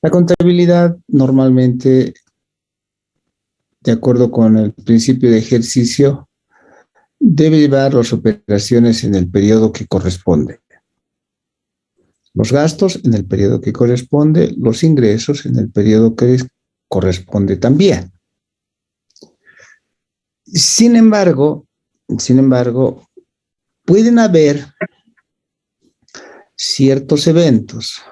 La contabilidad normalmente, de acuerdo con el principio de ejercicio, debe llevar las operaciones en el periodo que corresponde. Los gastos en el periodo que corresponde, los ingresos en el periodo que corresponde también. Sin embargo, sin embargo, pueden haber ciertos eventos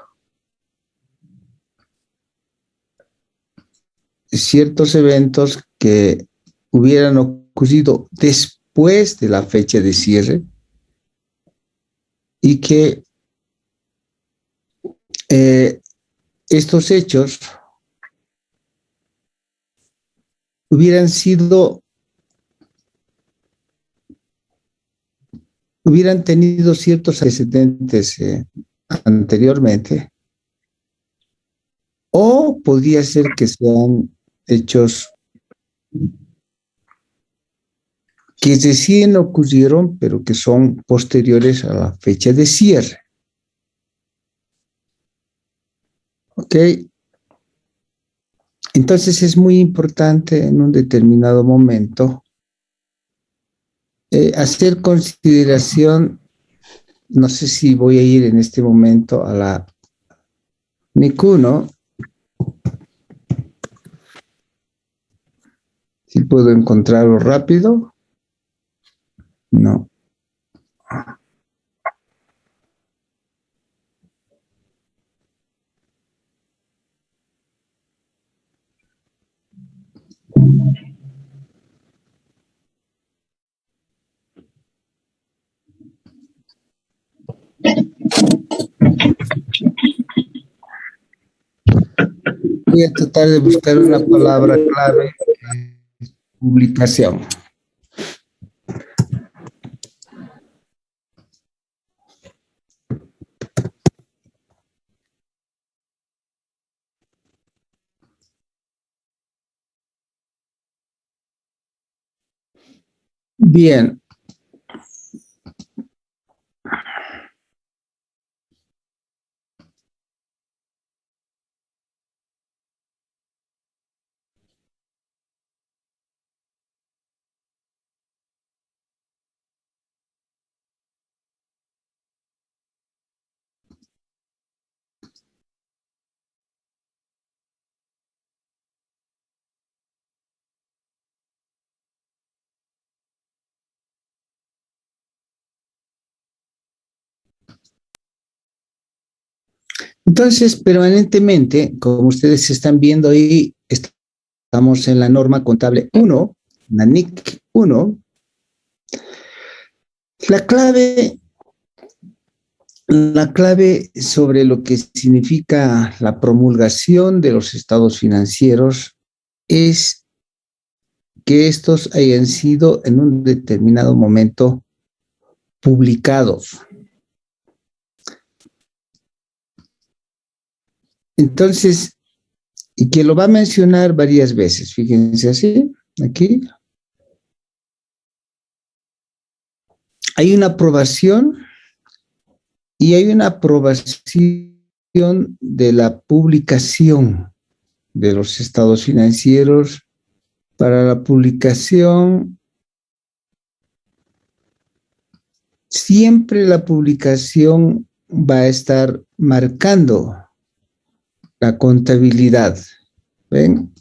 que hubieran ocurrido después de la fecha de cierre y que estos hechos hubieran sido, hubieran tenido ciertos antecedentes anteriormente, o podría ser que sean hechos que recién ocurrieron, pero que son posteriores a la fecha de cierre. ¿Ok? Entonces es muy importante en un determinado momento hacer consideración. No sé si voy a ir en este momento a la NICU, ¿no? Si puedo encontrarlo rápido. No. Voy a tratar de buscar una palabra clave, publicación. Bien. Entonces, permanentemente, como ustedes están viendo ahí, estamos en la norma contable 1, la NIC 1. La clave, la clave sobre lo que significa la promulgación de los estados financieros es que estos hayan sido en un determinado momento publicados. Entonces, y que lo va a mencionar varias veces, fíjense así, aquí. Hay una aprobación y hay una aprobación de la publicación de los estados financieros. Para la publicación, siempre la publicación va a estar marcando la contabilidad. ¿Ven?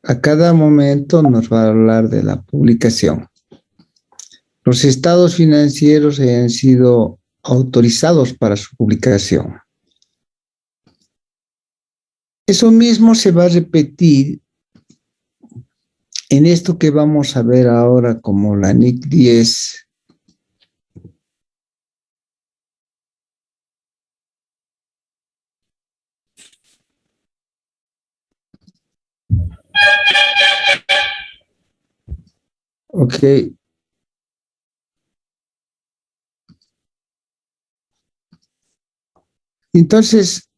A cada momento nos va a hablar de la publicación. Los estados financieros han sido autorizados para su publicación. Eso mismo se va a repetir en esto que vamos a ver ahora como la NIC 10. Ok. Entonces,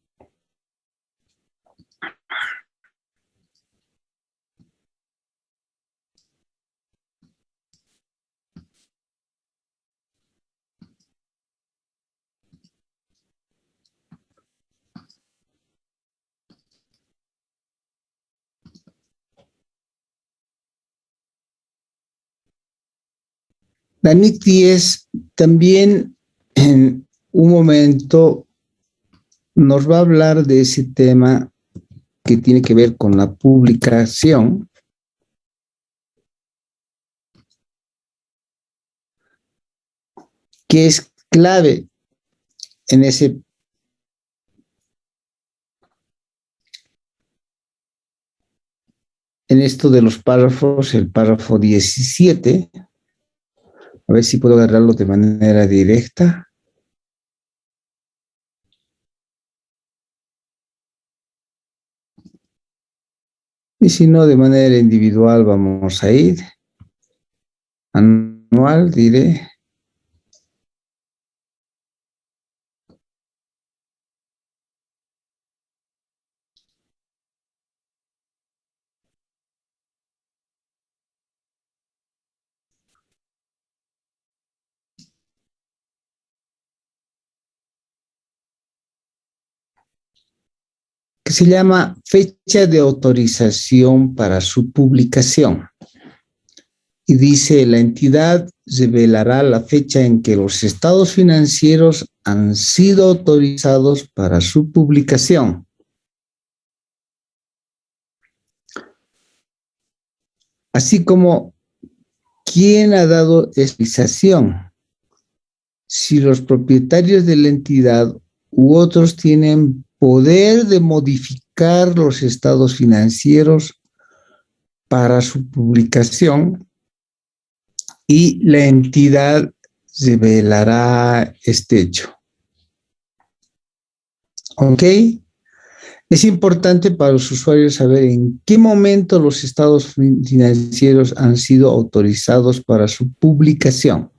La NIC 10 también en un momento nos va a hablar de ese tema que tiene que ver con la publicación, que es clave en esto de los párrafos, el párrafo 17. A ver si puedo agarrarlo de manera directa. Y si no, de manera individual vamos a ir. Anual, diré. Que se llama fecha de autorización para su publicación. Y dice, la entidad revelará la fecha en que los estados financieros han sido autorizados para su publicación. Así como quién ha dado autorización. Si los propietarios de la entidad u otros tienen poder de modificar los estados financieros para su publicación, y la entidad revelará este hecho. ¿Ok? Es importante para los usuarios saber en qué momento los estados financieros han sido autorizados para su publicación.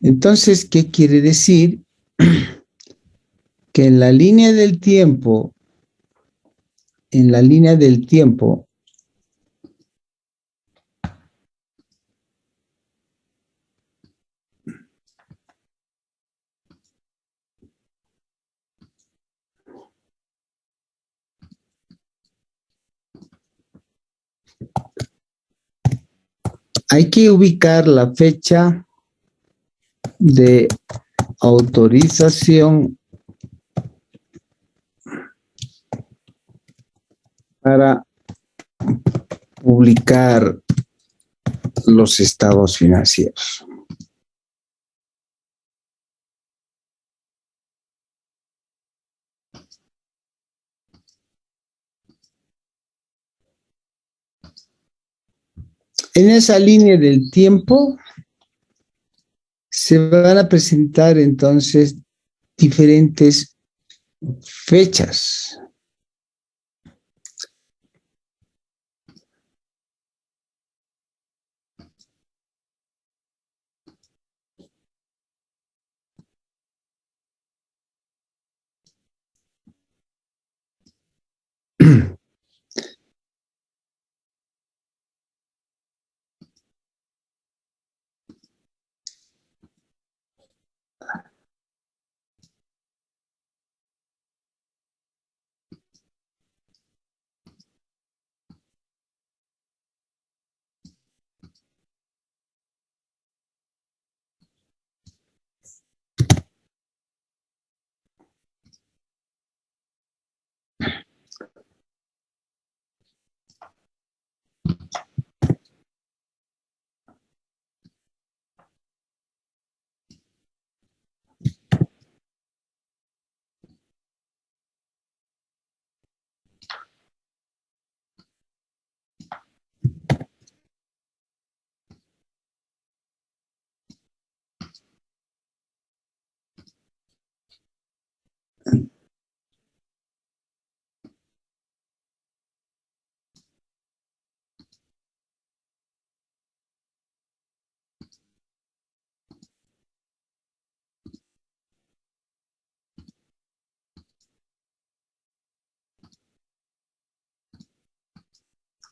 Entonces, ¿qué quiere decir? Que en la línea del tiempo, hay que ubicar la fecha de autorización para publicar los estados financieros. En esa línea del tiempo se van a presentar entonces diferentes fechas.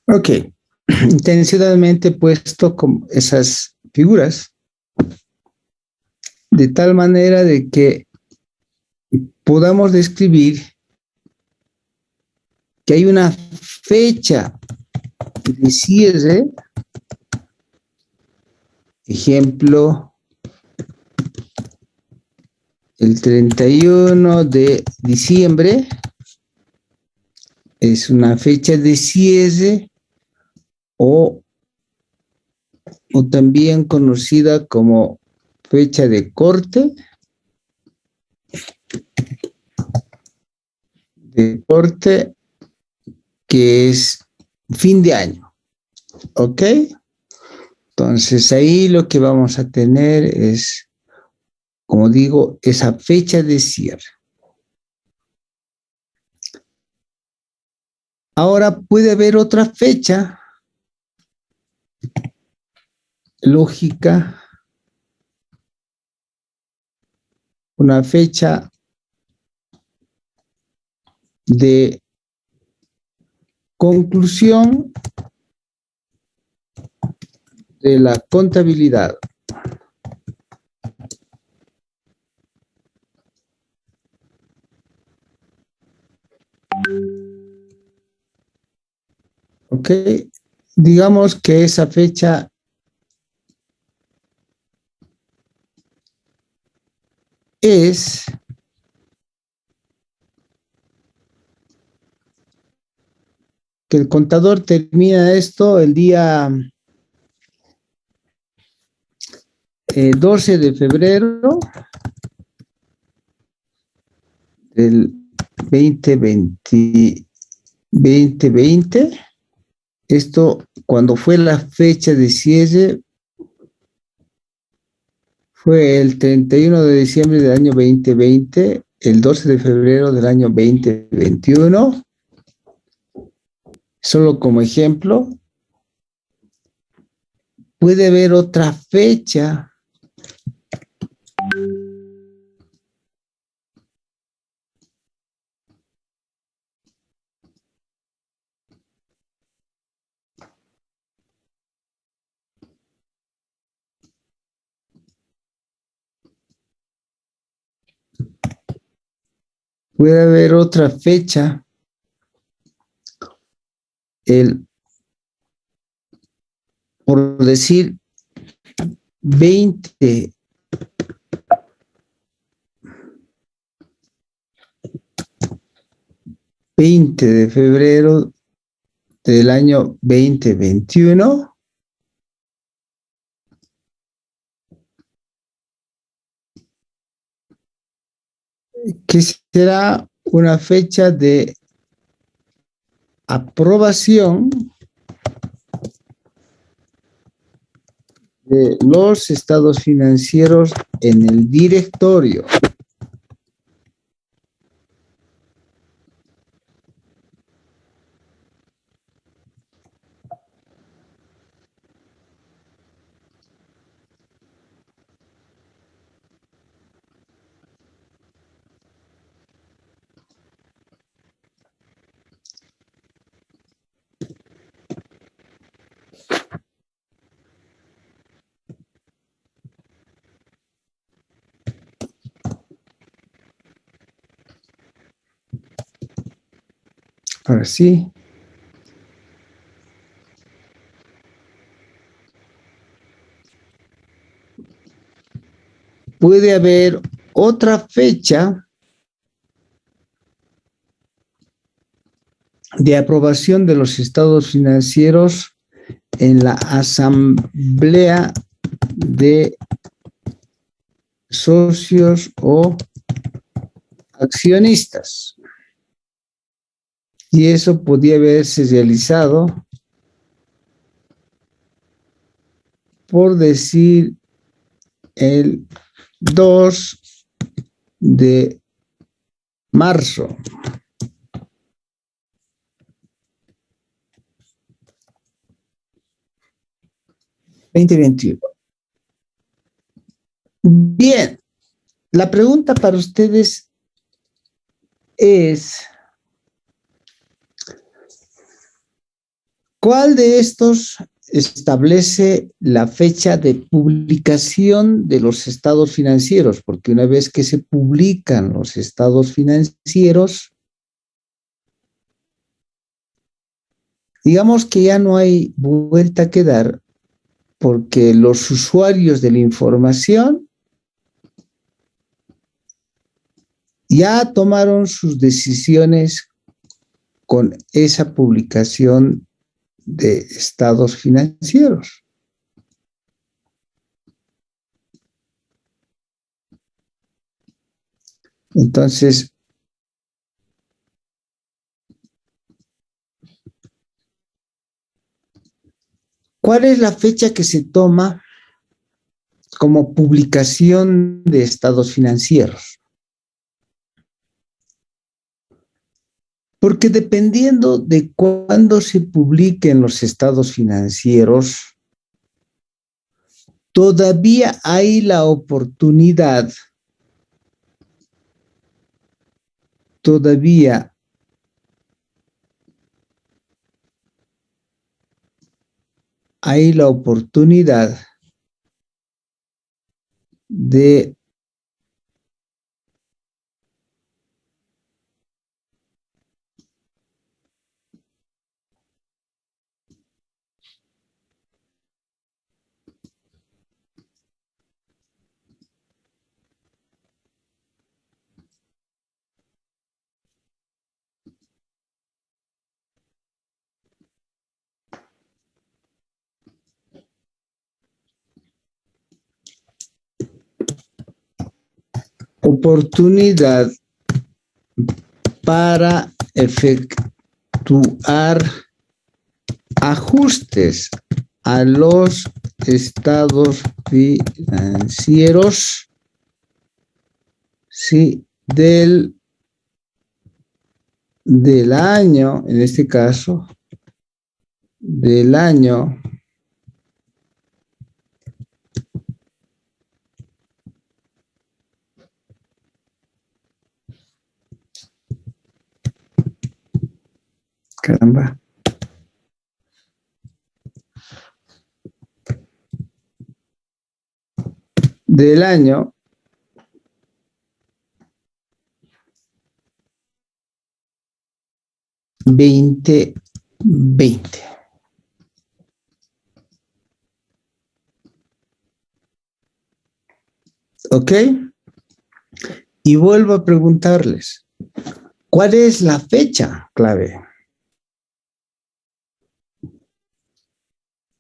Ok, intencionalmente he puesto como esas figuras de tal manera de que podamos describir que hay una fecha de cierre Ejemplo, el 31 de diciembre es una fecha de cierre o también conocida como fecha de corte, que es fin de año, ¿ok? Entonces ahí lo que vamos a tener es, como digo, esa fecha de cierre. Ahora puede haber otra fecha lógica, una fecha de conclusión de la contabilidad. ¿Ok? Digamos que esa fecha es que el contador termina esto el día 12 de febrero del 2020. Esto, cuando fue la fecha de cierre, fue el 31 de diciembre del año 2020, el 12 de febrero del año 2021. Solo como ejemplo, puede haber otra fecha puede haber otra fecha, por decir, 20 de febrero del año 2021, que será una fecha de aprobación de los estados financieros en el directorio. Ahora sí. Puede haber otra fecha de aprobación de los estados financieros en la asamblea de socios o accionistas. Y eso podía haberse realizado, por decir, el 2 de marzo. Bien, la pregunta para ustedes es, ¿cuál de estos establece la fecha de publicación de los estados financieros? Porque una vez que se publican los estados financieros, digamos que ya no hay vuelta que dar, porque los usuarios de la información ya tomaron sus decisiones con esa publicación de estados financieros. Entonces, ¿cuál es la fecha que se toma como publicación de estados financieros? Porque dependiendo de cuándo se publiquen los estados financieros, todavía hay la oportunidad, todavía hay la oportunidad de oportunidad para efectuar ajustes a los estados financieros, sí, del año, en este caso, del año caramba, del año 2020. ¿Ok? Y vuelvo a preguntarles, ¿cuál es la fecha clave?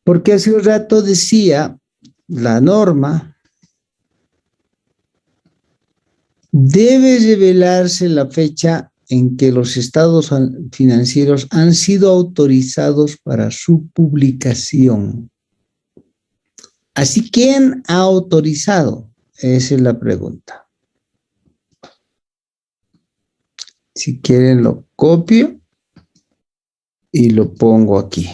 Porque hace un rato decía, la norma debe revelarse la fecha en que los estados financieros han sido autorizados para su publicación. Así, ¿quién ha autorizado? Esa es la pregunta. Si quieren lo copio y lo pongo aquí.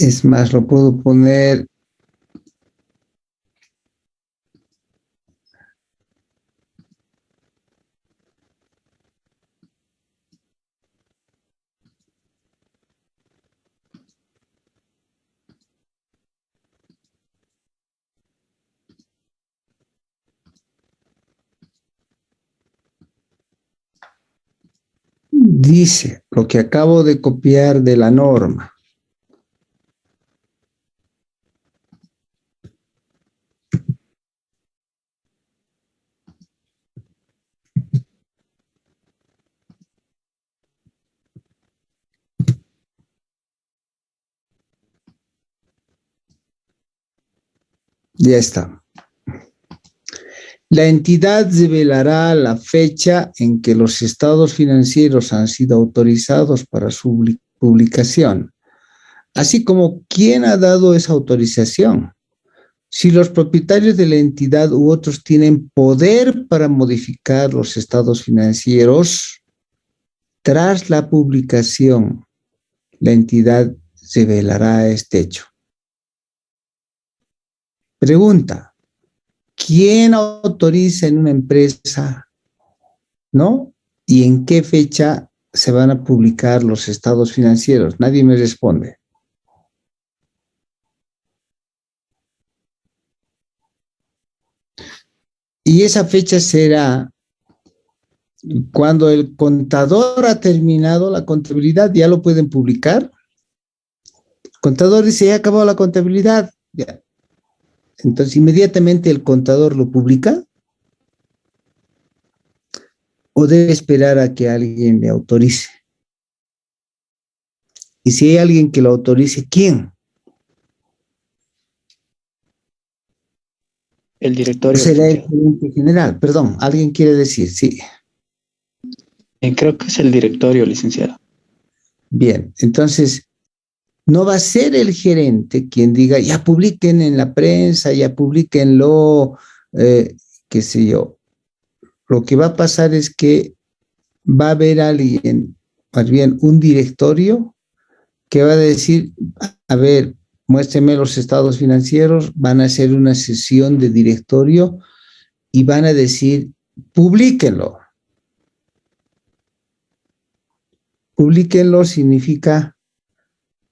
Es más, lo puedo poner dice lo que acabo de copiar de la norma. Ya está. La entidad revelará la fecha en que los estados financieros han sido autorizados para su publicación, así como quién ha dado esa autorización. Si los propietarios de la entidad u otros tienen poder para modificar los estados financieros, tras la publicación, la entidad revelará este hecho. Pregunta: ¿quién autoriza en una empresa, no? ¿Y en qué fecha se van a publicar los estados financieros? Nadie me responde. Y esa fecha será cuando el contador ha terminado la contabilidad, ya lo pueden publicar. El contador dice, ya ha acabado la contabilidad. Ya. Entonces, inmediatamente el contador lo publica o debe esperar a que alguien le autorice. Y si hay alguien que lo autorice, ¿quién? El directorio, Será el licenciado. gerente general. Perdón, alguien quiere decir, sí. Creo que es el directorio, licenciado. Bien, entonces no va a ser el gerente quien diga, ya publiquen en la prensa, ya publiquenlo, qué sé yo. Lo que va a pasar es que va a haber alguien, más bien un directorio, que va a decir, a ver, muéstrenme los estados financieros, van a hacer una sesión de directorio y van a decir, publíquenlo. Publíquenlo significa,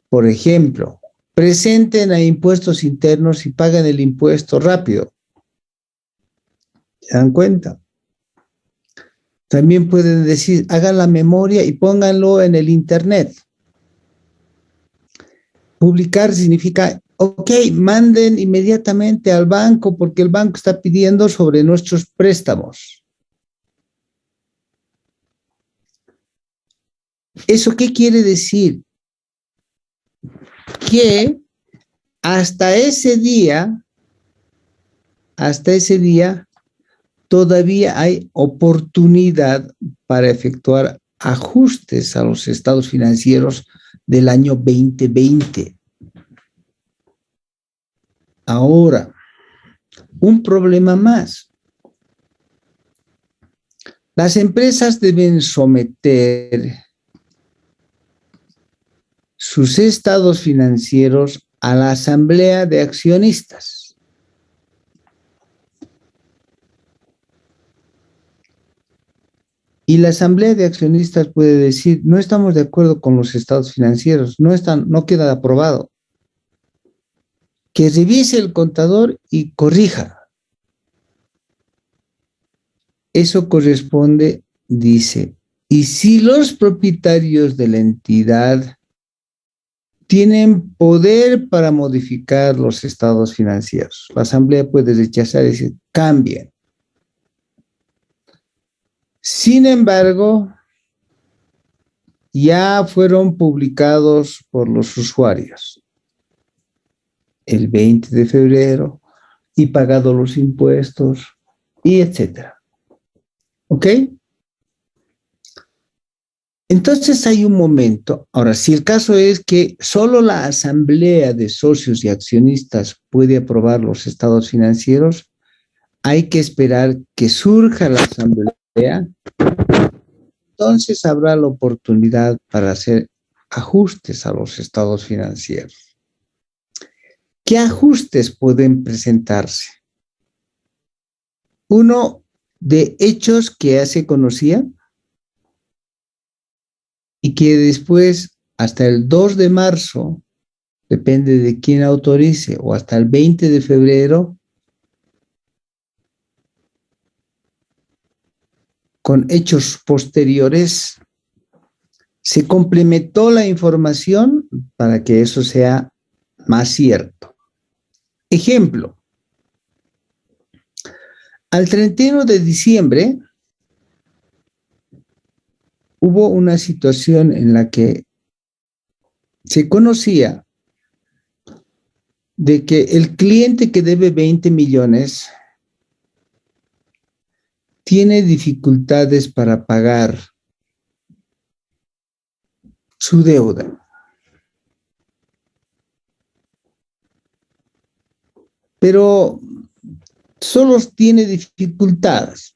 por ejemplo, presenten a impuestos internos y paguen el impuesto rápido. ¿Se dan cuenta? También pueden decir, hagan la memoria y pónganlo en el internet. Publicar significa, ok, manden inmediatamente al banco porque el banco está pidiendo sobre nuestros préstamos. ¿Eso qué quiere decir? Que hasta ese día, todavía hay oportunidad para efectuar ajustes a los estados financieros del año 2020. Ahora, un problema más. Las empresas deben someter sus estados financieros a la asamblea de accionistas. Y la asamblea de accionistas puede decir, no estamos de acuerdo con los estados financieros, no queda aprobado. Que revise el contador y corrija. Eso corresponde, dice, y si los propietarios de la entidad tienen poder para modificar los estados financieros, la asamblea puede rechazar y decir, cambien. Sin embargo, ya fueron publicados por los usuarios el 20 de febrero y pagado los impuestos y etcétera. ¿Ok? Entonces hay un momento. Ahora, si el caso es que solo la asamblea de socios y accionistas puede aprobar los estados financieros, hay que esperar que surja la asamblea. Entonces habrá la oportunidad para hacer ajustes a los estados financieros. ¿Qué ajustes pueden presentarse? Uno, de hechos que ya se conocían y que después, hasta el 2 de marzo, depende de quién autorice, o hasta el 20 de febrero, con hechos posteriores, se complementó la información para que eso sea más cierto. Ejemplo, al 31 de diciembre hubo una situación en la que se conocía de que el cliente que debe 20 millones tiene dificultades para pagar su deuda. Pero solo tiene dificultades.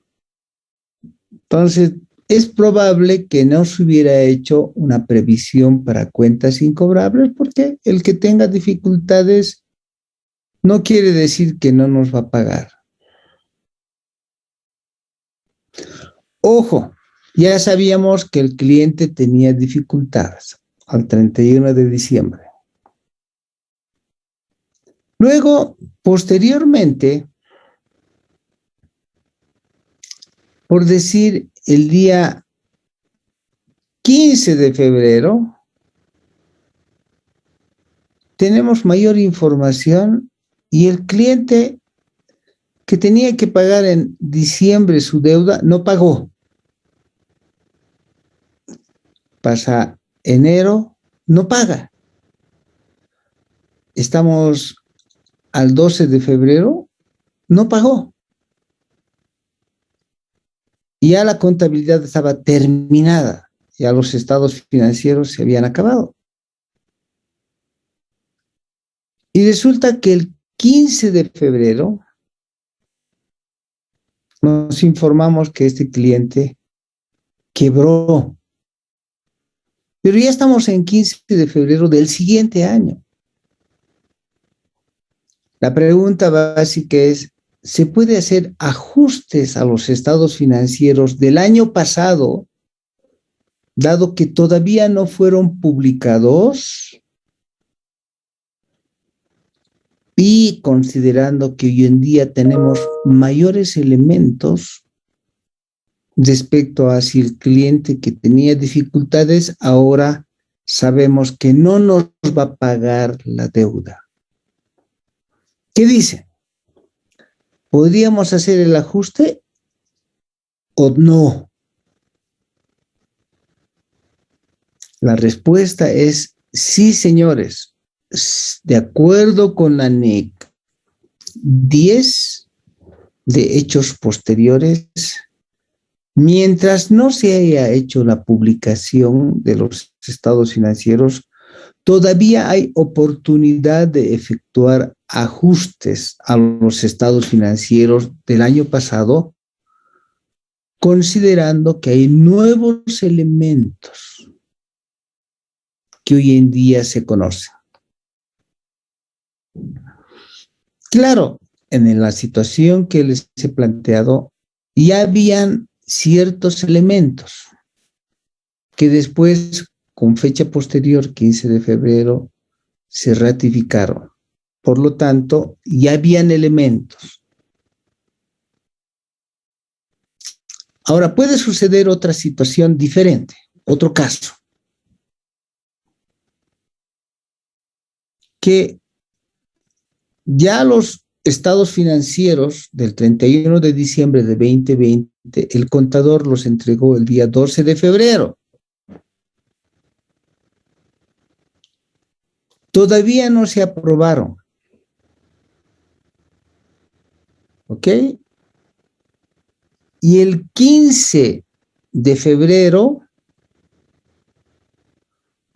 Entonces, es probable que no se hubiera hecho una previsión para cuentas incobrables porque el que tenga dificultades no quiere decir que no nos va a pagar. Ojo, Ya sabíamos que el cliente tenía dificultades al 31 de diciembre. Luego, posteriormente, por decir el día 15 de febrero, tenemos mayor información y el cliente que tenía que pagar en diciembre su deuda no pagó. Pasa enero, no paga. Estamos al 12 de febrero, no pagó. Y ya la contabilidad estaba terminada, ya los estados financieros se habían acabado. Y resulta que el 15 de febrero nos informamos que este cliente quebró. Pero ya estamos en 15 de febrero del siguiente año. La pregunta básica es, ¿se puede hacer ajustes a los estados financieros del año pasado, dado que todavía no fueron publicados? Y considerando que hoy en día tenemos mayores elementos respecto a si el cliente que tenía dificultades, ahora sabemos que no nos va a pagar la deuda. ¿Qué dice? ¿Podríamos hacer el ajuste o no? La respuesta es sí, señores. De acuerdo con la NEC 10 de hechos posteriores, mientras no se haya hecho la publicación de los estados financieros, todavía hay oportunidad de efectuar ajustes a los estados financieros del año pasado, considerando que hay nuevos elementos que hoy en día se conocen. Claro, en la situación que les he planteado, ya habían ciertos elementos que después, con fecha posterior, 15 de febrero, se ratificaron. Por lo tanto, ya habían elementos. Ahora, puede suceder otra situación diferente, otro caso, que ya los estados financieros del 31 de diciembre de 2020, el contador los entregó el día 12 de febrero. Todavía no se aprobaron. ¿Ok? Y el 15 de febrero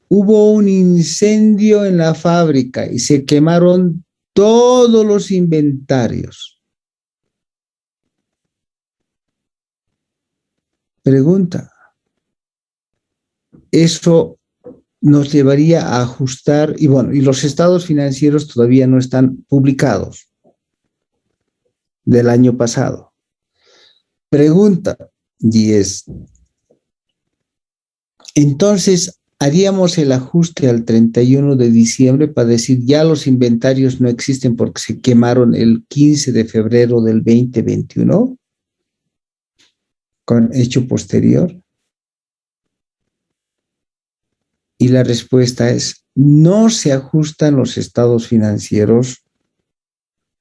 hubo un incendio en la fábrica y se quemaron todos los inventarios. Pregunta, ¿eso nos llevaría a ajustar? Y bueno, y los estados financieros todavía no están publicados del año pasado. Pregunta 10. Entonces, haríamos el ajuste al 31 de diciembre para decir ya los inventarios no existen porque se quemaron el 15 de febrero del 2021 con hecho posterior. Y la respuesta es no se ajustan los estados financieros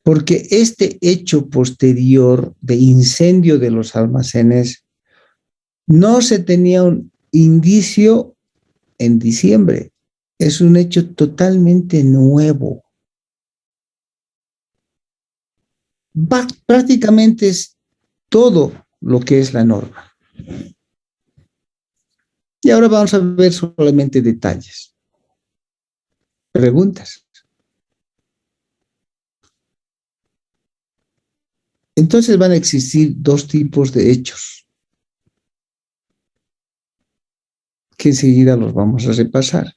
porque este hecho posterior de incendio de los almacenes no se tenía un indicio en diciembre. Es un hecho totalmente nuevo. Prácticamente es todo lo que es la norma. Y ahora vamos a ver solamente detalles. Preguntas. Entonces van a existir dos tipos de hechos que enseguida los vamos a repasar.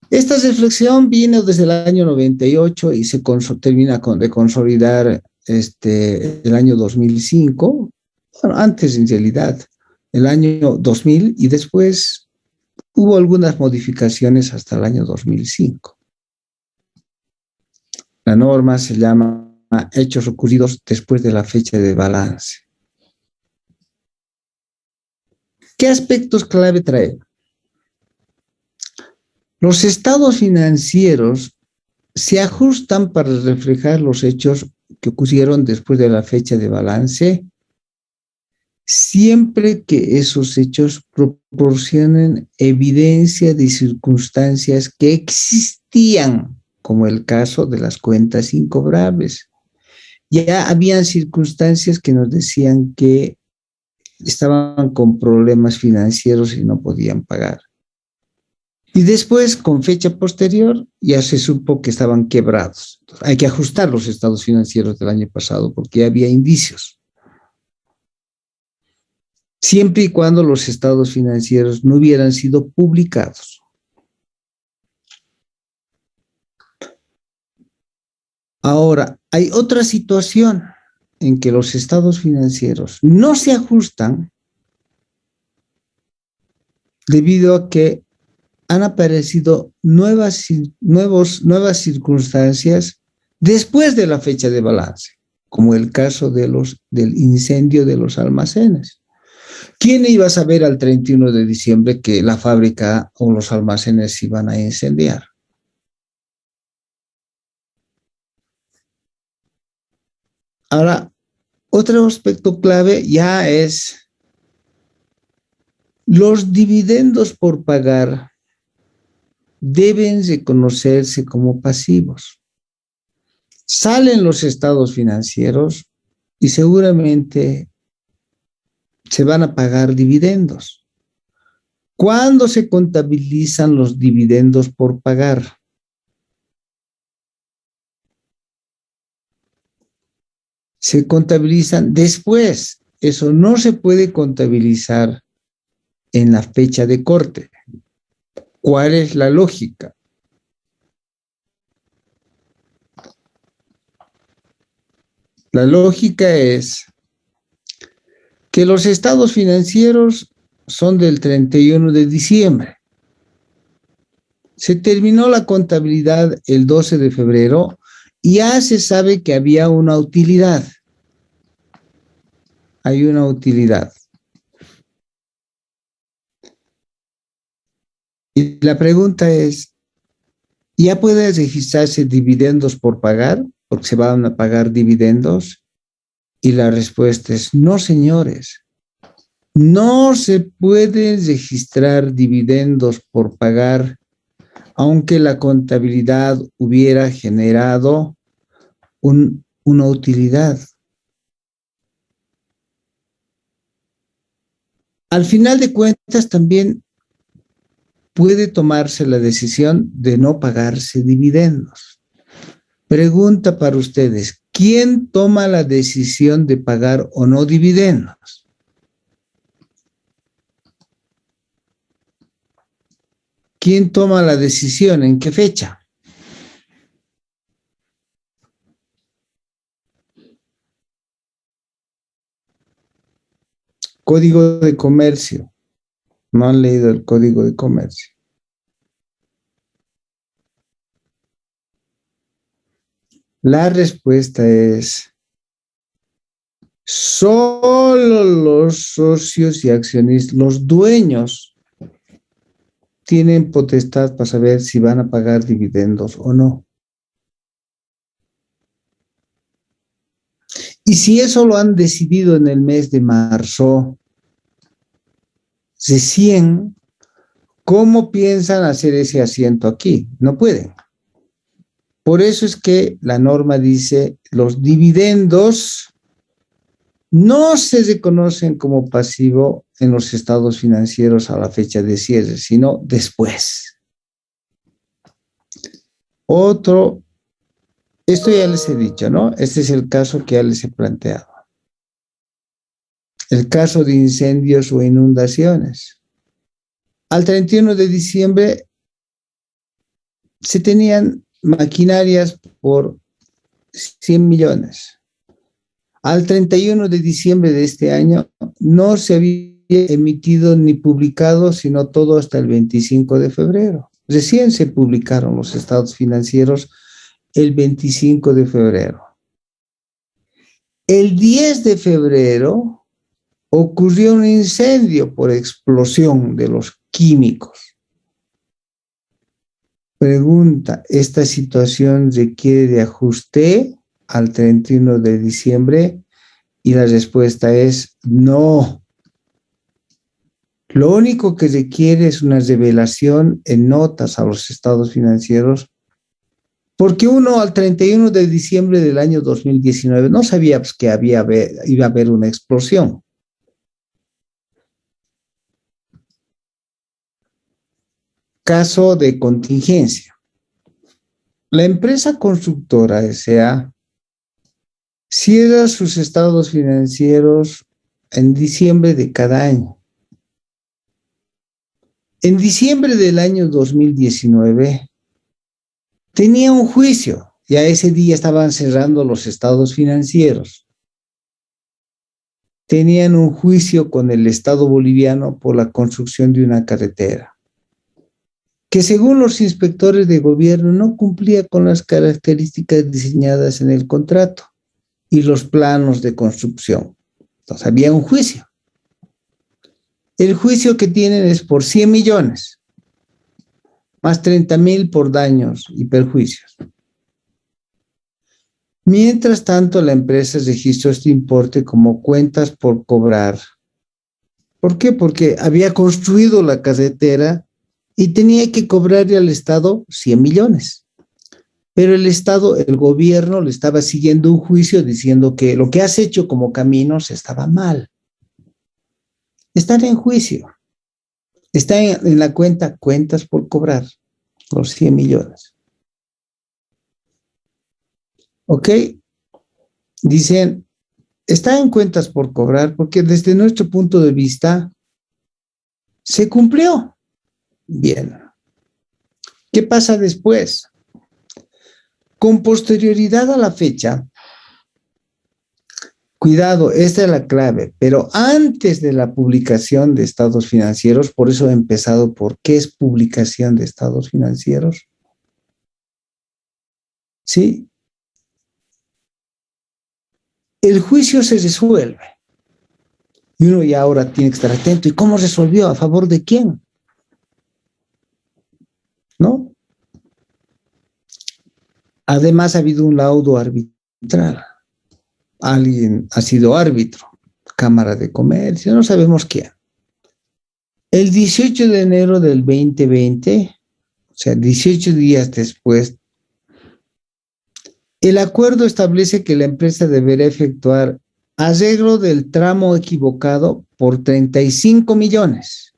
Esta reflexión vino desde el año 98 y se termina de consolidar el año 2005 bueno, antes en realidad, el año 2000 y después hubo algunas modificaciones hasta el año 2005. La norma se llama hechos ocurridos después de la fecha de balance. ¿Qué aspectos clave trae? Los estados financieros se ajustan para reflejar los hechos que ocurrieron después de la fecha de balance, siempre que esos hechos proporcionen evidencia de circunstancias que existían, como el caso de las cuentas incobrables. Ya habían circunstancias que nos decían que estaban con problemas financieros y no podían pagar. Y después, con fecha posterior, ya se supo que estaban quebrados. Entonces, hay que ajustar los estados financieros del año pasado porque ya había indicios. Siempre y cuando los estados financieros no hubieran sido publicados. Ahora, hay otra situación en que los estados financieros no se ajustan debido a que han aparecido nuevas circunstancias después de la fecha de balance, como el caso del incendio de los almacenes. ¿Quién iba a saber al 31 de diciembre que la fábrica o los almacenes se iban a incendiar? Ahora, otro aspecto clave ya es los dividendos por pagar deben reconocerse como pasivos. Salen los estados financieros y seguramente se van a pagar dividendos. ¿Cuándo se contabilizan los dividendos por pagar? Se contabilizan después. Eso no se puede contabilizar en la fecha de corte. ¿Cuál es la lógica? La lógica es que los estados financieros son del 31 de diciembre. Se terminó la contabilidad el 12 de febrero y ya se sabe que había una utilidad. Hay una utilidad. Y la pregunta es, ¿ya puede registrarse dividendos por pagar? Porque se van a pagar dividendos. Y la respuesta es, no, señores. No se puede registrar dividendos por pagar, aunque la contabilidad hubiera generado una utilidad. Al final de cuentas, también puede tomarse la decisión de no pagarse dividendos. Pregunta para ustedes, ¿quién toma la decisión de pagar o no dividendos? ¿Quién toma la decisión? ¿En qué fecha? Código de comercio. No han leído el Código de Comercio. La respuesta es, solo los socios y accionistas, los dueños, tienen potestad para saber si van a pagar dividendos o no. Y si eso lo han decidido en el mes de marzo, recién, ¿cómo piensan hacer ese asiento aquí? No pueden. Por eso es que la norma dice, los dividendos no se reconocen como pasivo en los estados financieros a la fecha de cierre, sino después. Otro, esto ya les he dicho, ¿no? Este es el caso que ya les he planteado. El caso de incendios o inundaciones. Al 31 de diciembre se tenían maquinarias por 100 millones. Al 31 de diciembre de este año no se había emitido ni publicado, sino todo hasta el 25 de febrero. Recién se publicaron los estados financieros el 25 de febrero. El 10 de febrero ocurrió un incendio por explosión de los químicos. Pregunta, ¿esta situación requiere de ajuste al 31 de diciembre? Y la respuesta es no. Lo único que requiere es una revelación en notas a los estados financieros, porque uno al 31 de diciembre del año 2019 no sabía pues, que iba a haber una explosión. Caso de contingencia. La empresa constructora S.A. cierra sus estados financieros en diciembre de cada año. En diciembre del año 2019 tenía un juicio. Ya ese día estaban cerrando los estados financieros. Tenían un juicio con el Estado boliviano por la construcción de una carretera, que según los inspectores de gobierno no cumplía con las características diseñadas en el contrato y los planos de construcción. Entonces había un juicio. El juicio que tienen es por 100 millones, más 30,000 por daños y perjuicios. Mientras tanto, la empresa registró este importe como cuentas por cobrar. ¿Por qué? Porque había construido la carretera y tenía que cobrarle al Estado 100 millones. Pero el Estado, el gobierno, le estaba siguiendo un juicio diciendo que lo que has hecho como caminos estaba mal. Están en juicio. Está en la cuenta, cuentas por cobrar, los 100 millones. ¿Ok? Dicen, está en cuentas por cobrar porque desde nuestro punto de vista se cumplió. Bien. ¿Qué pasa después? Con posterioridad a la fecha, cuidado, esta es la clave, pero antes de la publicación de estados financieros, por eso he empezado por qué es publicación de estados financieros. ¿Sí? El juicio se resuelve. Y uno ya ahora tiene que estar atento. ¿Y cómo resolvió? ¿A favor de quién? ¿No? Además ha habido un laudo arbitral. Alguien ha sido árbitro, Cámara de Comercio, no sabemos quién. El 18 de enero del 2020, o sea, 18 días después, el acuerdo establece que la empresa deberá efectuar arreglo del tramo equivocado por 35 millones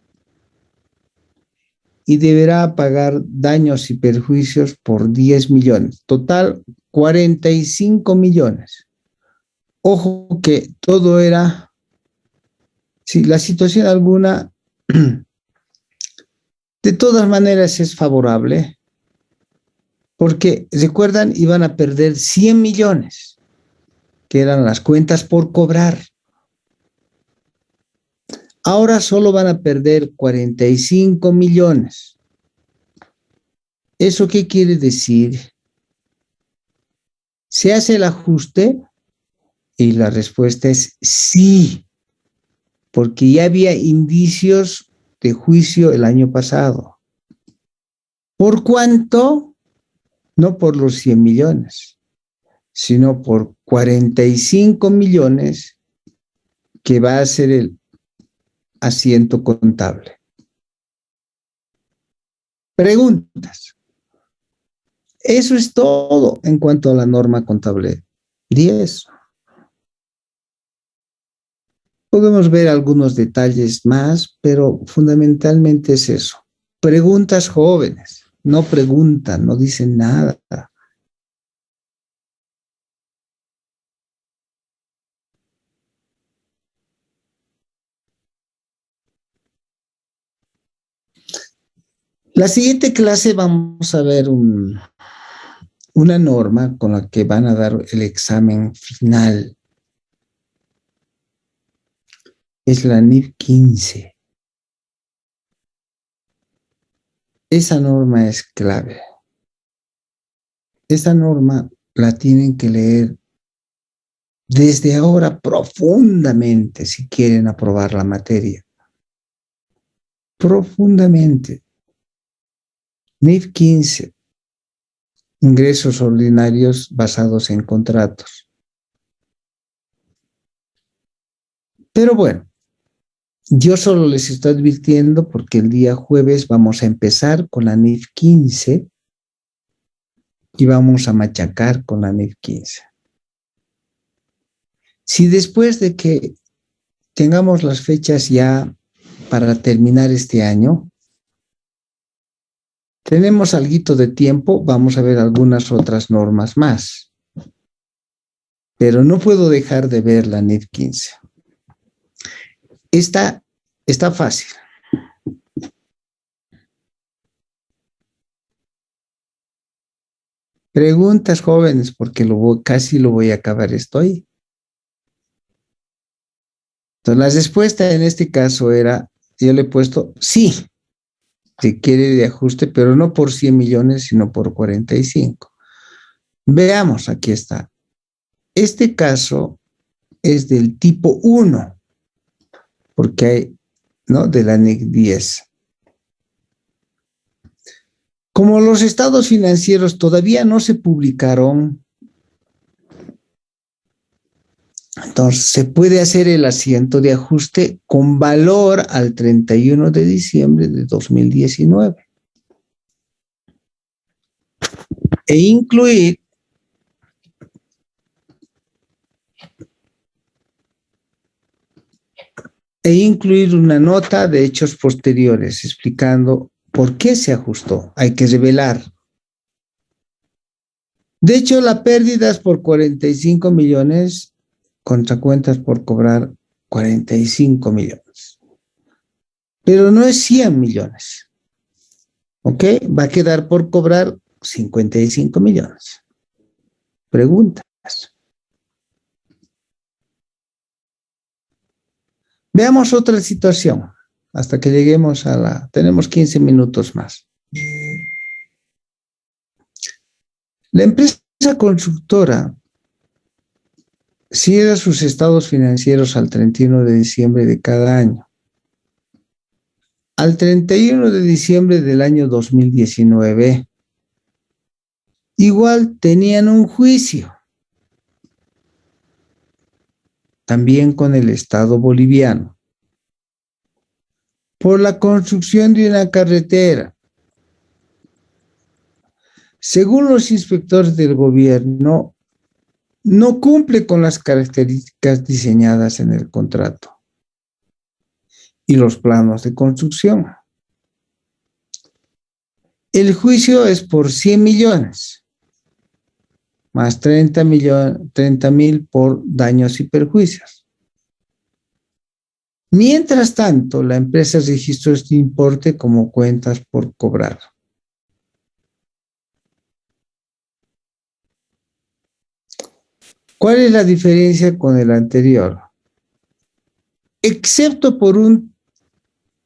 y deberá pagar daños y perjuicios por 10 millones. Total, 45 millones. Ojo que todo era, si la situación alguna, de todas maneras es favorable, porque recuerdan, iban a perder 100 millones, que eran las cuentas por cobrar. Ahora solo van a perder 45 millones. ¿Eso qué quiere decir? ¿Se hace el ajuste? Y la respuesta es sí, porque ya había indicios de juicio el año pasado. ¿Por cuánto? No por los 100 millones, sino por 45 millones que va a ser el asiento contable. Preguntas. Eso es todo en cuanto a la norma contable 10. Podemos ver algunos detalles más, pero fundamentalmente es eso. Preguntas jóvenes, no preguntan, no dicen nada. La siguiente clase vamos a ver una norma con la que van a dar el examen final. es la NIF 15. Esa norma es clave. Esa norma la tienen que leer desde ahora profundamente si quieren aprobar la materia. Profundamente. NIF 15. Ingresos ordinarios basados en contratos. Pero bueno, yo solo les estoy advirtiendo porque el día jueves vamos a empezar con la NIF 15 y vamos a machacar con la NIF 15. Si después de que tengamos las fechas ya para terminar este año, tenemos alguito de tiempo, vamos a ver algunas otras normas más. Pero no puedo dejar de ver la NIF 15. Está fácil. Preguntas, jóvenes, porque casi lo voy a acabar estoy. Entonces, la respuesta en este caso era, yo le he puesto sí, se quiere de ajuste, pero no por 100 millones, sino por 45. Veamos, aquí está. Este caso es del tipo 1, porque hay, ¿no? De la NIC 10. Como los estados financieros todavía no se publicaron, entonces se puede hacer el asiento de ajuste con valor al 31 de diciembre de 2019 e incluir una nota de hechos posteriores explicando por qué se ajustó. Hay que revelar. De hecho, la pérdida es por 45 millones contra cuentas por cobrar 45 millones. Pero no es 100 millones. ¿Ok? Va a quedar por cobrar 55 millones. Preguntas. Veamos otra situación hasta que lleguemos a la... Tenemos 15 minutos más. La empresa constructora cierra sus estados financieros al 31 de diciembre de cada año. Al 31 de diciembre del año 2019, igual tenían un juicio, también con el Estado boliviano, por la construcción de una carretera. Según los inspectores del gobierno, no cumple con las características diseñadas en el contrato y los planos de construcción. El juicio es por 100 millones, más 30.000 por daños y perjuicios. Mientras tanto, la empresa registró este importe como cuentas por cobrar. ¿Cuál es la diferencia con el anterior? Excepto por un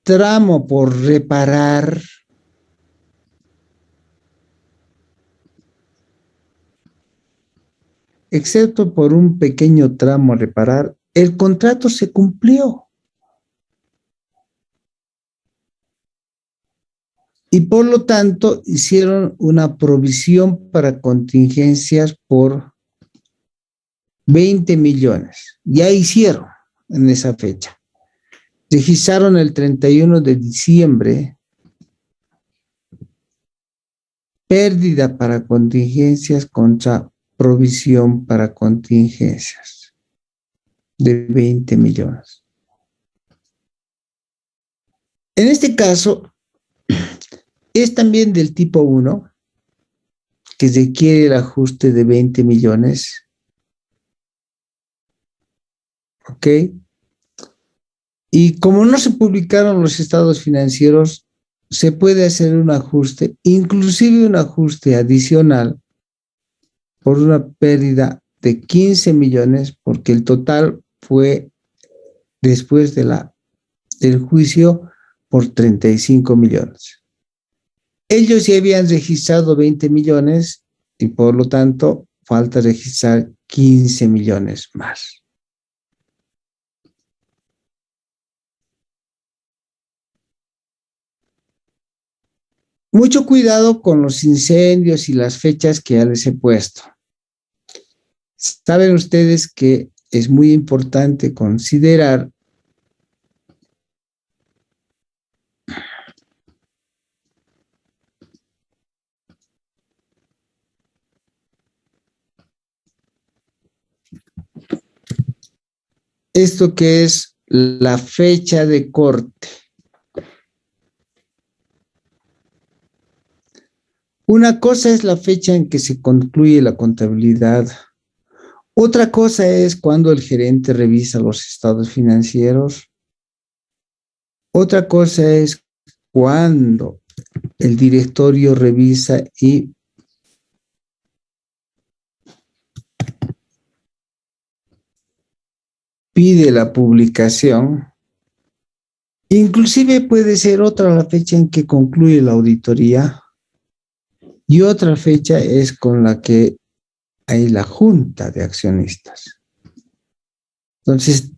tramo por reparar, excepto por un pequeño tramo a reparar, el contrato se cumplió. Y por lo tanto hicieron una provisión para contingencias por 20 millones. Ya hicieron en esa fecha. Registraron el 31 de diciembre pérdida para contingencias contra provisión para contingencias de 20 millones. En este caso, es también del tipo 1, que requiere el ajuste de 20 millones. ¿Ok? Y como no se publicaron los estados financieros, se puede hacer un ajuste, inclusive un ajuste adicional por una pérdida de 15 millones, porque el total fue después del juicio por 35 millones. Ellos ya habían registrado 20 millones y por lo tanto falta registrar 15 millones más. Mucho cuidado con los incendios y las fechas que ya les he puesto. Saben ustedes que es muy importante considerar esto que es la fecha de corte. Una cosa es la fecha en que se concluye la contabilidad. Otra cosa es cuando el gerente revisa los estados financieros. Otra cosa es cuando el directorio revisa y pide la publicación. Inclusive puede ser otra la fecha en que concluye la auditoría y otra fecha es con la que hay la junta de accionistas. Entonces,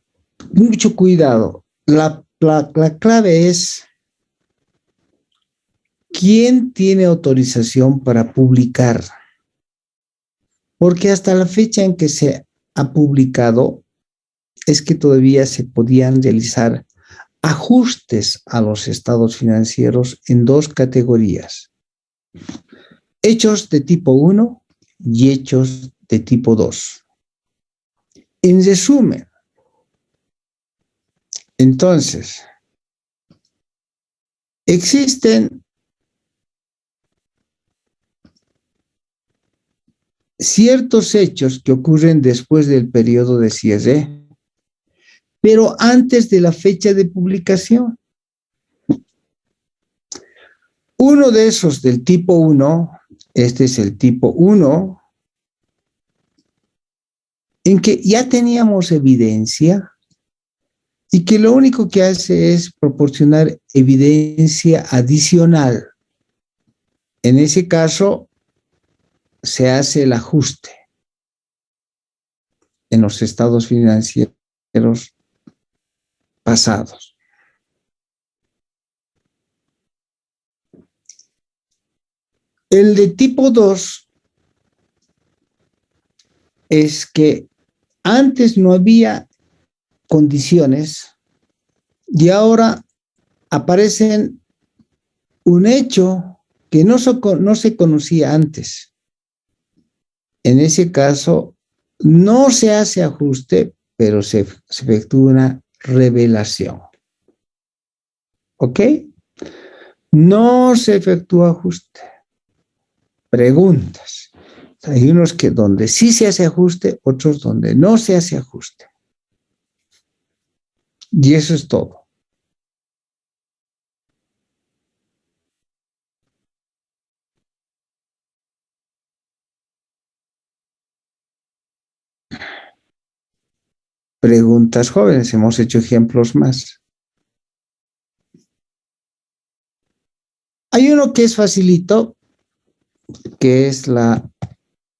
mucho cuidado. La clave es quién tiene autorización para publicar. Porque hasta la fecha en que se ha publicado es que todavía se podían realizar ajustes a los estados financieros en dos categorías: hechos de tipo 1 y hechos de tipo 2. En resumen, entonces, existen ciertos hechos que ocurren después del periodo de cierre, pero antes de la fecha de publicación. Uno de esos del tipo 1, este es el tipo 1, en que ya teníamos evidencia y que lo único que hace es proporcionar evidencia adicional. En ese caso, se hace el ajuste en los estados financieros pasados. El de tipo 2 es que antes no había condiciones y ahora aparecen un hecho que no se conocía antes. En ese caso, no se hace ajuste, pero se efectúa una revelación. ¿Ok? No se efectúa ajuste. Preguntas. Hay unos que donde sí se hace ajuste, otros donde no se hace ajuste. Y eso es todo. Preguntas jóvenes, hemos hecho ejemplos más. Hay uno que es facilito, que es la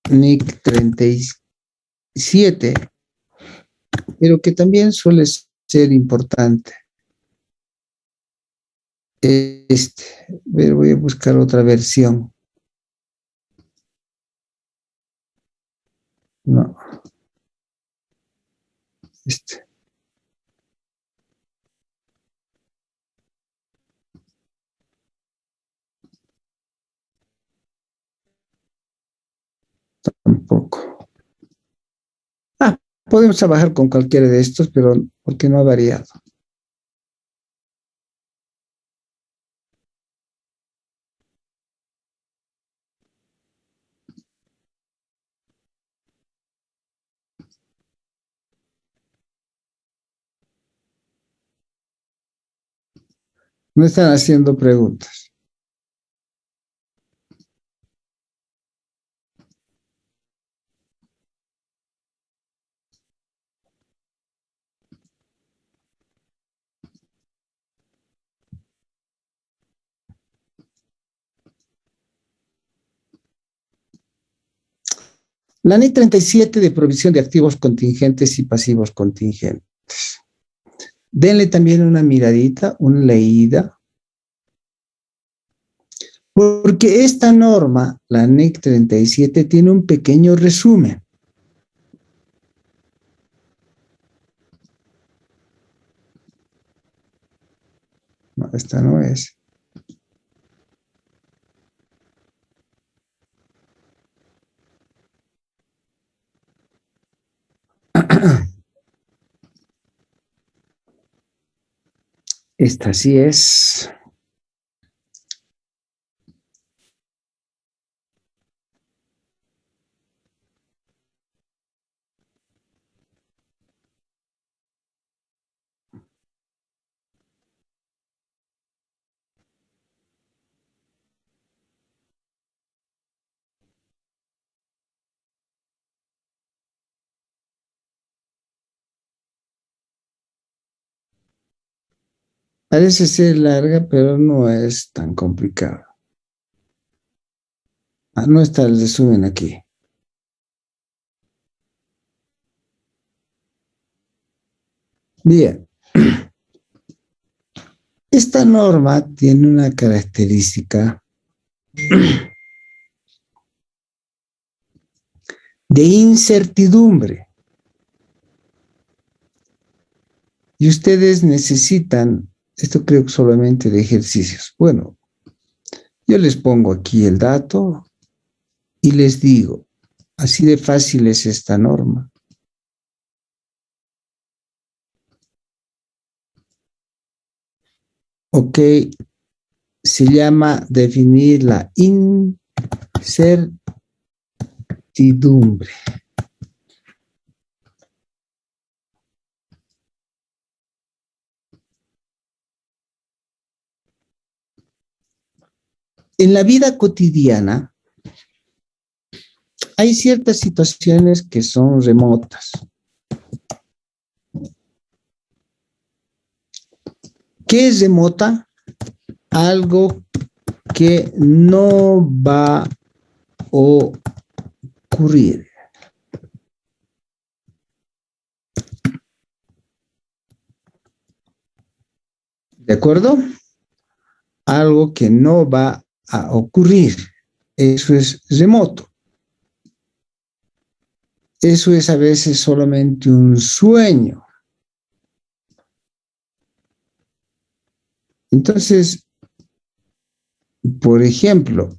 NIC 37, pero que también suele ser importante. Voy a buscar otra versión. No. Tampoco. Podemos trabajar con cualquiera de estos, pero porque no ha variado. No están haciendo preguntas. La NEC 37 de provisión de activos contingentes y pasivos contingentes. Denle también una miradita, una leída, porque esta norma, la NEC 37, tiene un pequeño resumen. No, esta no es. Esta sí es. Parece ser larga, pero no es tan complicada. No está el resumen aquí. Bien. Esta norma tiene una característica de incertidumbre. Y ustedes necesitan, esto creo que solamente de ejercicios. Bueno, yo les pongo aquí el dato y les digo, así de fácil es esta norma. Ok, se llama definir la incertidumbre. En la vida cotidiana hay ciertas situaciones que son remotas. ¿Qué es remota? Algo que no va a ocurrir. ¿De acuerdo? Algo que no va a ocurrir. Eso es remoto. Eso es a veces solamente un sueño. Entonces, por ejemplo,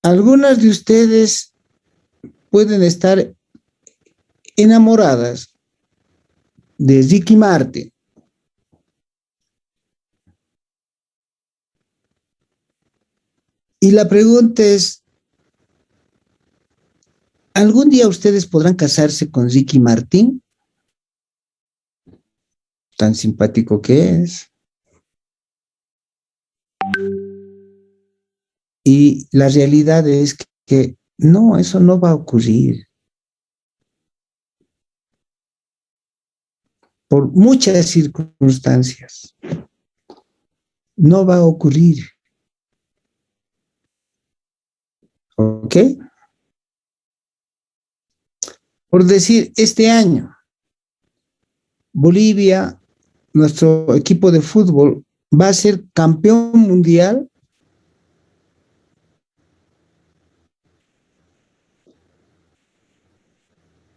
algunas de ustedes pueden estar enamoradas de Ricky Martin. Y la pregunta es, ¿algún día ustedes podrán casarse con Ricky Martin? Tan simpático que es. Y la realidad es que no, eso no va a ocurrir. Por muchas circunstancias. No va a ocurrir. ¿Ok? Por decir, este año, Bolivia, nuestro equipo de fútbol, va a ser campeón mundial.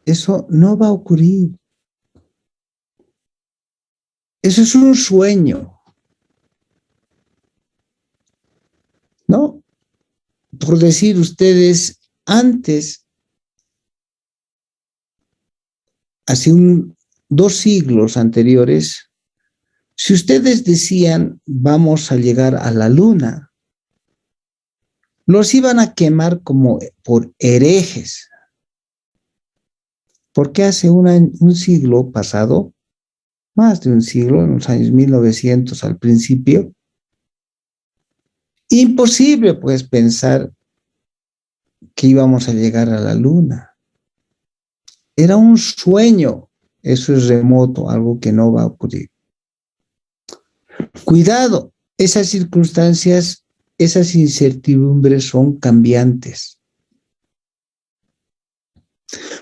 Eso no va a ocurrir. Eso es un sueño. ¿No? Por decir ustedes, antes, hace 2 siglos anteriores, si ustedes decían vamos a llegar a la luna, los iban a quemar como por herejes. Porque hace un siglo pasado, más de un siglo, en los años 1900 al principio, imposible pues pensar que íbamos a llegar a la luna. Era un sueño, eso es remoto, algo que no va a ocurrir. Cuidado, esas circunstancias esas incertidumbres son cambiantes.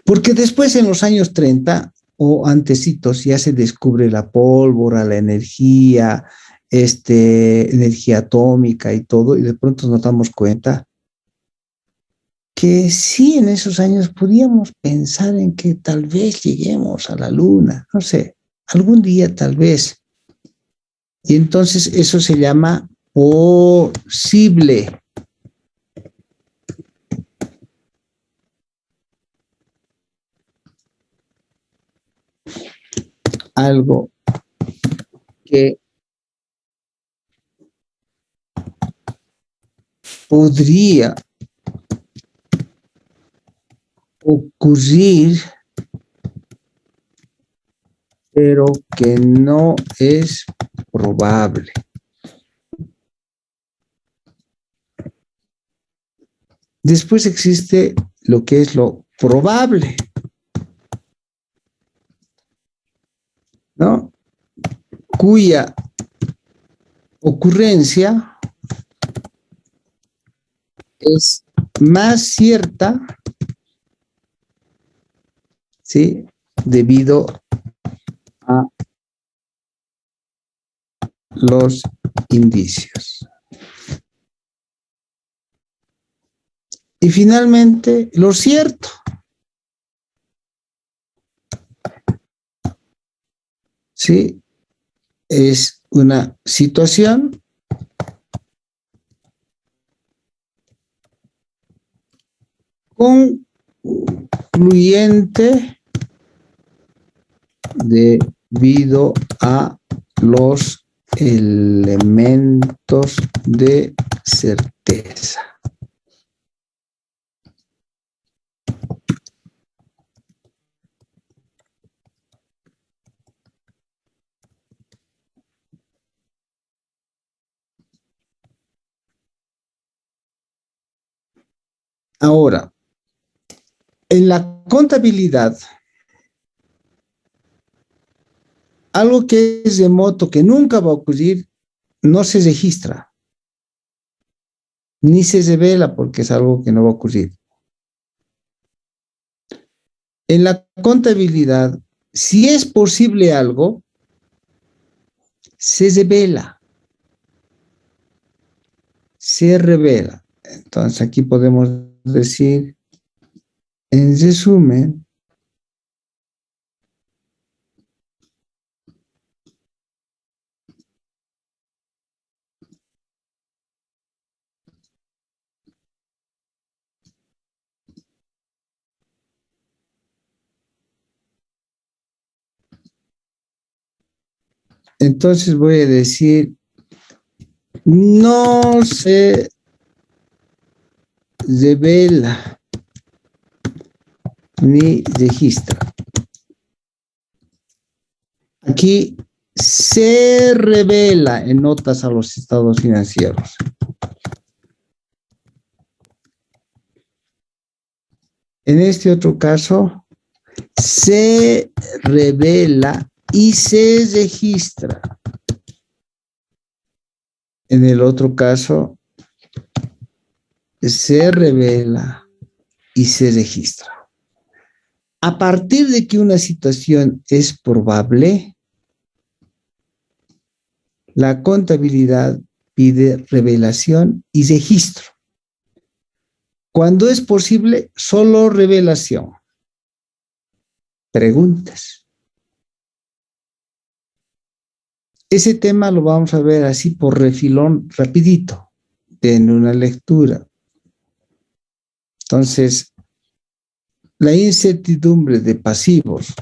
Porque después en los años 30 o antecitos ya se descubre la pólvora, la energía, energía atómica y todo, y de pronto nos damos cuenta que sí, en esos años podíamos pensar en que tal vez lleguemos a la luna, no sé, algún día tal vez. Y entonces eso se llama posible. Algo que podría ocurrir, pero que no es probable. Después existe lo que es lo probable, ¿no? Cuya ocurrencia es más cierta, ¿sí? Debido a los indicios. Y finalmente, lo cierto. ¿Sí? Es una situación concluyente debido a los elementos de certeza. Ahora, en la contabilidad, algo que es remoto, que nunca va a ocurrir, no se registra, ni se revela porque es algo que no va a ocurrir. En la contabilidad, si es posible algo, se revela, se revela. Entonces aquí podemos decir, en resumen, entonces voy a decir, no se revela ni registra. Aquí se revela en notas a los estados financieros. En este otro caso, se revela y se registra. En el otro caso, se revela y se registra. A partir de que una situación es probable, la contabilidad pide revelación y registro. Cuando es posible, solo revelación. Preguntas. Ese tema lo vamos a ver así por refilón, rapidito, en una lectura. Entonces, la incertidumbre de pasivos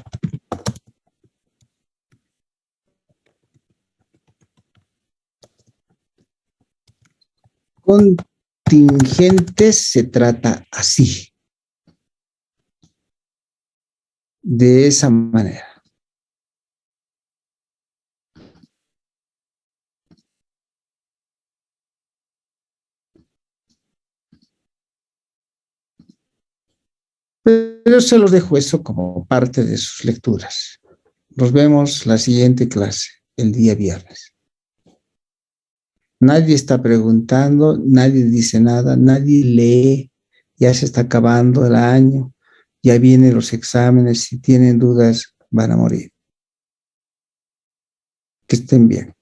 contingentes se trata así, de esa manera. Pero se los dejo eso como parte de sus lecturas. Nos vemos la siguiente clase, el día viernes. Nadie está preguntando, nadie dice nada, nadie lee, ya se está acabando el año, ya vienen los exámenes, si tienen dudas van a morir. Que estén bien.